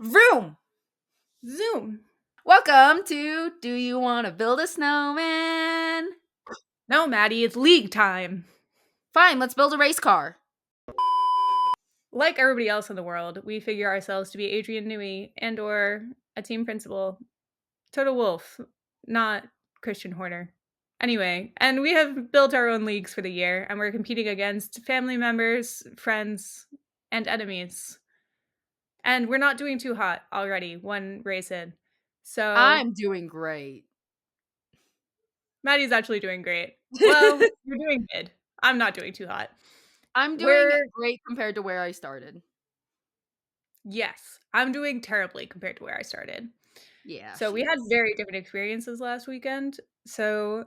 Vroom! Zoom. Welcome to Do You Want to Build a Snowman? No, Maddie, it's league time. Fine, let's build a race car. Like everybody else in the world, we figure ourselves to be Adrian Newey and or a team principal, Toto Wolff, not Christian Horner. Anyway, and we have built our own leagues for the year, and we're competing against family members, friends, and enemies. And we're not doing too hot already, one race in. So I'm doing great. Maddie's actually doing great. Well, you're doing good. I'm not doing too hot. I'm doing We're great compared to where I started. Yes, I'm doing terribly compared to where I started. Yeah, So she we had is. very different experiences last weekend. So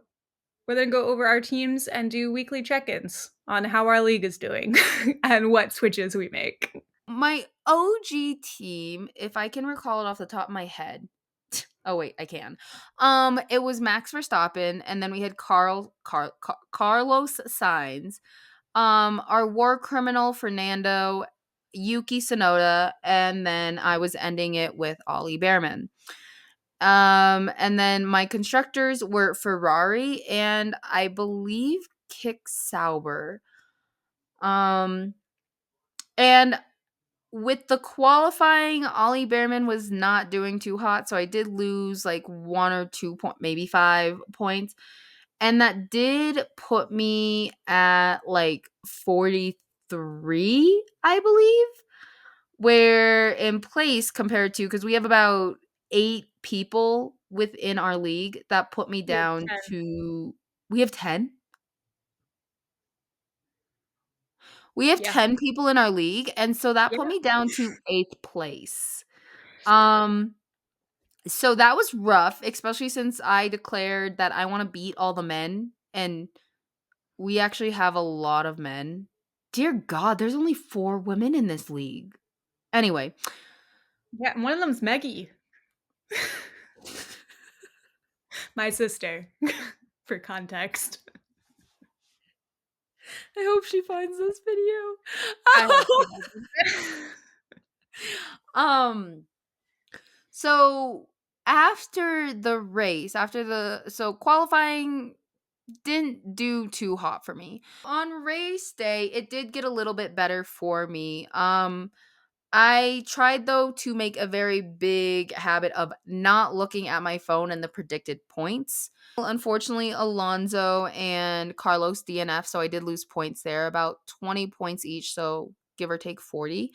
we're going to go over our teams and do weekly check-ins on how our league is doing and what switches we make. My OG team, if I can recall it off the top of my head. Oh wait, I can. It was Max Verstappen, and then we had Carlos Sainz, our war criminal Fernando, Yuki Tsunoda, and then I was ending it with Ollie Behrman. And then my constructors were Ferrari and I believe Kick Sauber. And with the qualifying, Ollie Behrman was not doing too hot, so I did lose like 1 or 2 maybe 5 points. And that did put me at like 43, I believe, where in place compared to, because we have about 8 people within our league, that put me We have down 10. to, we have 10. We have Yeah. 10 people in our league, and so that Yeah. put me down to 8th place. Um, so that was rough, especially since I declared that I want to beat all the men, and we actually have a lot of men. Dear God, there's only 4 women in this league. Anyway, Yeah, and one of them's Meggie, my sister, for context. I hope she finds this video. I hope she doesn't. um so after the race, so qualifying didn't do too hot for me. On race day, it did get a little bit better for me. I tried though to make a very big habit of not looking at my phone and the predicted points. Unfortunately, Alonso and Carlos DNF, so I did lose points there, about 20 points each, so give or take 40.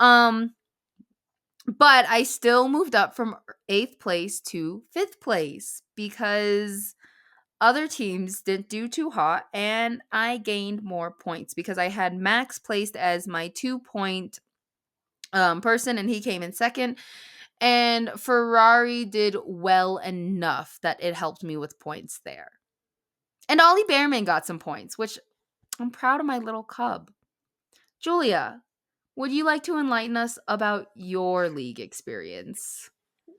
Um but I still moved up from 8th place to 5th place because other teams didn't do too hot and I gained more points because I had Max placed as my 2 point person and he came in second. And Ferrari did well enough that it helped me with points there. And Ollie Behrman got some points, which I'm proud of my little cub. Julia, would you like to enlighten us about your league experience?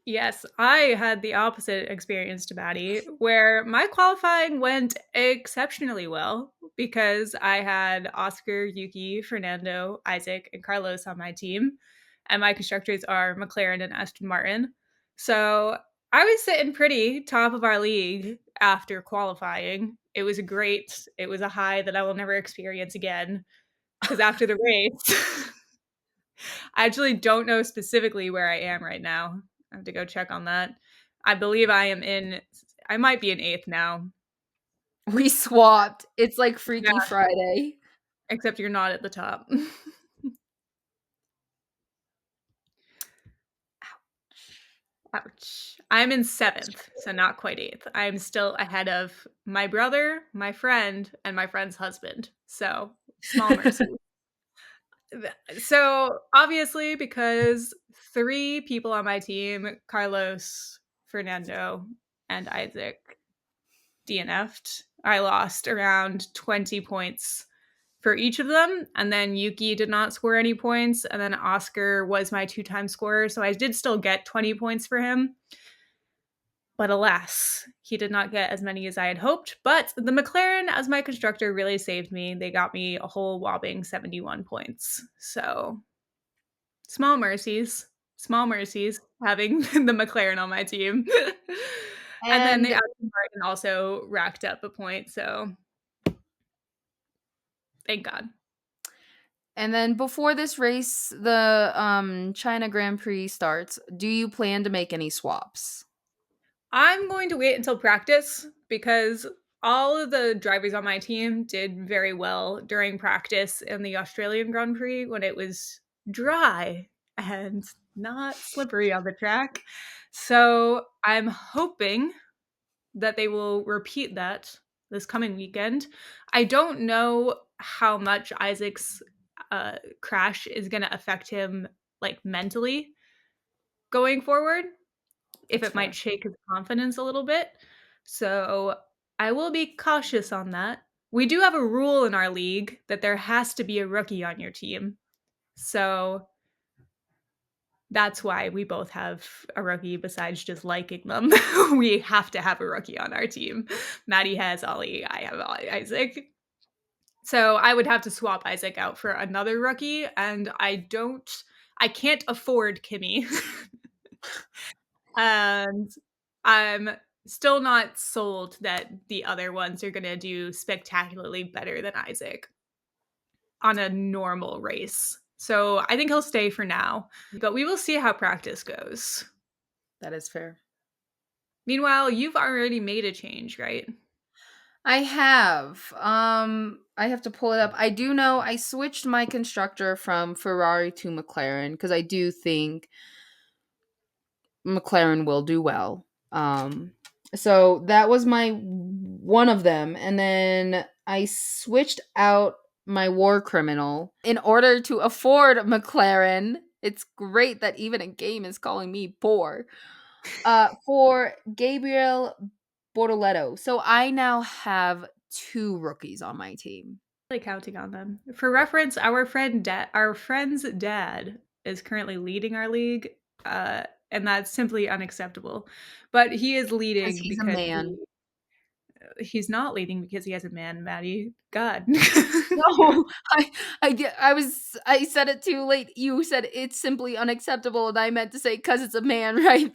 Yes, I had the opposite experience to Maddie, where my qualifying went exceptionally well because I had Oscar, Yuki, Fernando, Isaac, and Carlos on my team, and my constructors are McLaren and Aston Martin. So I was sitting pretty top of our league after qualifying. It was a high that I will never experience again because after the race, I actually don't know specifically where I am right now. I have to go check on that. I believe I might be in 8th now. We swapped. It's like Yeah, Freaky Friday. except you're not at the top. Ouch. I'm in 7th, so not quite 8th. I'm still ahead of my brother, my friend, and my friend's husband. So, small mercy. So, obviously, because 3 people on my team, Carlos, Fernando, and Isaac, DNF'd. I lost around 20 points for each of them. And then Yuki did not score any points. And then Oscar was my 2-time scorer. So I did still get 20 points for him. But alas, he did not get as many as I had hoped. But the McLaren, as my constructor, really saved me. They got me a whole whopping 71 points. So small mercies. Small mercies having the McLaren on my team. And then the And Aston Martin also racked up a point, so thank God. and then before this race, the China Grand Prix starts, do you plan to make any swaps? I'm going to wait until practice because all of the drivers on my team did very well during practice in the Australian Grand Prix when it was dry and not slippery on the track. So I'm hoping that they will repeat that this coming weekend. I don't know how much Isaac's crash is going to affect him like mentally going forward, if That's it might fair. shake his confidence a little bit. So I will be cautious on that. We do have a rule in our league that there has to be a rookie on your team. So that's why we both have a rookie besides just liking them. We have to have a rookie on our team. Maddie has Ollie, I have Isaac. So I would have to swap Isaac out for another rookie, and I can't afford Kimmy. And I'm still not sold that the other ones are gonna do spectacularly better than Isaac on a normal race. So I think he'll stay for now, but we will see how practice goes. That is fair. Meanwhile, you've already made a change, right? I have. I have to pull it up. I do know I switched my constructor from Ferrari to McLaren because I do think McLaren will do well. So that was my one of them, and then I switched out my war criminal in order to afford McLaren. It's great that even a game is calling me poor. For Gabriel Bortoletto. So I now have two rookies on my team. Really counting on them. For reference, our friend's dad is currently leading our league, and that's simply unacceptable. But he is Because leading he's a because man. he's not leading because he has a man, Maddie. God. No, I said it too late. You said it's simply unacceptable, and I meant to say because it's a man, right?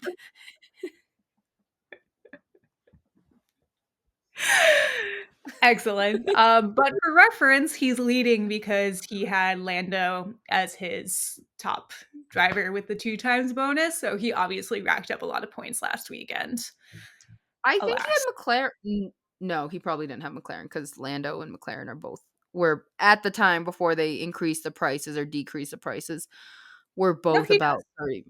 Excellent. But for reference, he's leading because he had Lando as his top driver with the 2 times bonus. So he obviously racked up a lot of points last weekend. I think he Alas. had McLaren. No, he probably didn't have McLaren because Lando and McLaren are both were at the time before they increased the prices or decreased the prices were No, both he about does.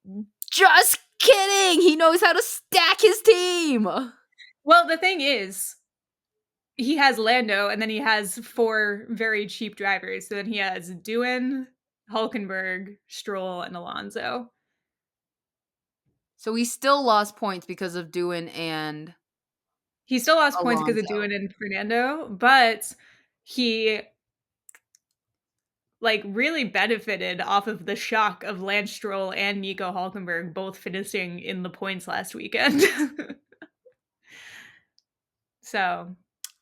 30. Just kidding. He knows how to stack his team. Well, the thing is, he has Lando and then he has 4 very cheap drivers. So then he has Doohan, Hulkenberg, Stroll, and Alonso. So he still lost points because of Doohan and He still lost points because of Alonso. Doohan and Fernando, but he like really benefited off of the shock of Lance Stroll and Nico Hulkenberg both finishing in the points last weekend. So,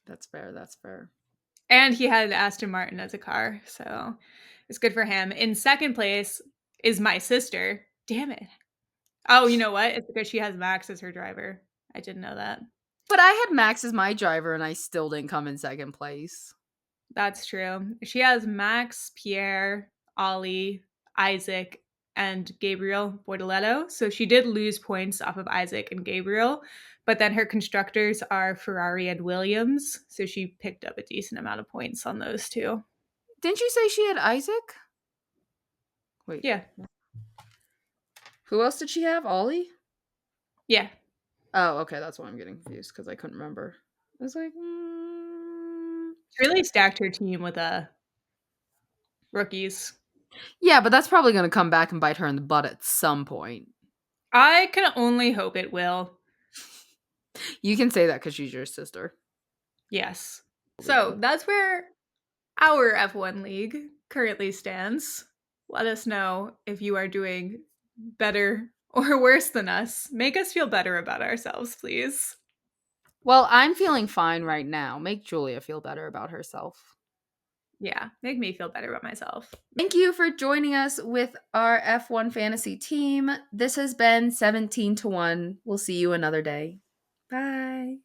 That's fair. That's fair. and he had Aston Martin as a car, so it's good for him. In second place is my sister. Damn it. Oh, you know what? It's because she has Max as her driver. I didn't know that. But I had Max as my driver and I still didn't come in second place. That's true. She has Max, Pierre, Ollie, Isaac, and Gabriel Bortoletto. So she did lose points off of Isaac and Gabriel, but then her constructors are Ferrari and Williams. So she picked up a decent amount of points on those two. Didn't you say she had Isaac? Wait, Yeah. who else did she have? Ollie? Yeah. Oh, okay, that's why I'm getting confused because I couldn't remember. I was like, She really stacked her team with rookies. yeah, but that's probably going to come back and bite her in the butt at some point. I can only hope it will. You can say that because she's your sister. Yes. So that's where our F1 league currently stands. Let us know if you are doing better or worse than us. Make us feel better about ourselves, please. Well, I'm feeling fine right now. Make Julia feel better about herself. Yeah, make me feel better about myself. Thank you for joining us with our F1 fantasy team. This has been 17 to 1. We'll see you another day. Bye.